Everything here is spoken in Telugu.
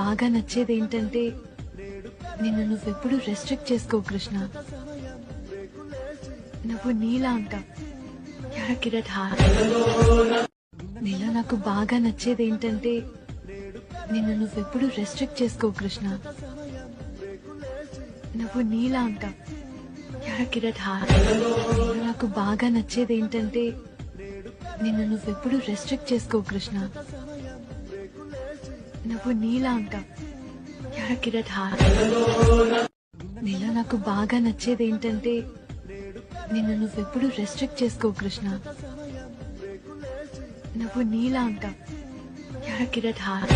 బాగా నచ్చేది ఏంటంటే నిన్ను నువ్వెప్పుడు రెస్ట్రిక్ట్ చేసుకో కృష్ణ. నువ్వు నీలా ఉంటావు. కిరట్ హార్ నీలో నాకు బాగా నచ్చేది ఏంటంటే నిన్ను నువ్వెప్పుడు రెస్ట్రిక్ట్ చేసుకో కృష్ణ. నువ్వు నీలా ఉంటావు. కిరట్ హార్ నీలో నాకు బాగా నచ్చేది ఏంటంటే నిన్ను నువ్వెప్పుడు రెస్ట్రిక్ట్ చేసుకో కృష్ణ. నువ్వు నీలా ఉంటావు. కిరట్ హార్ నీలో నాకు బాగా నచ్చేది ఏంటంటే నిన్ను నువ్వెప్పుడు రెస్ట్రిక్ట్ చేసుకో కృష్ణ. నువ్వు నీలా ఉంటావు. కిరట్ హార్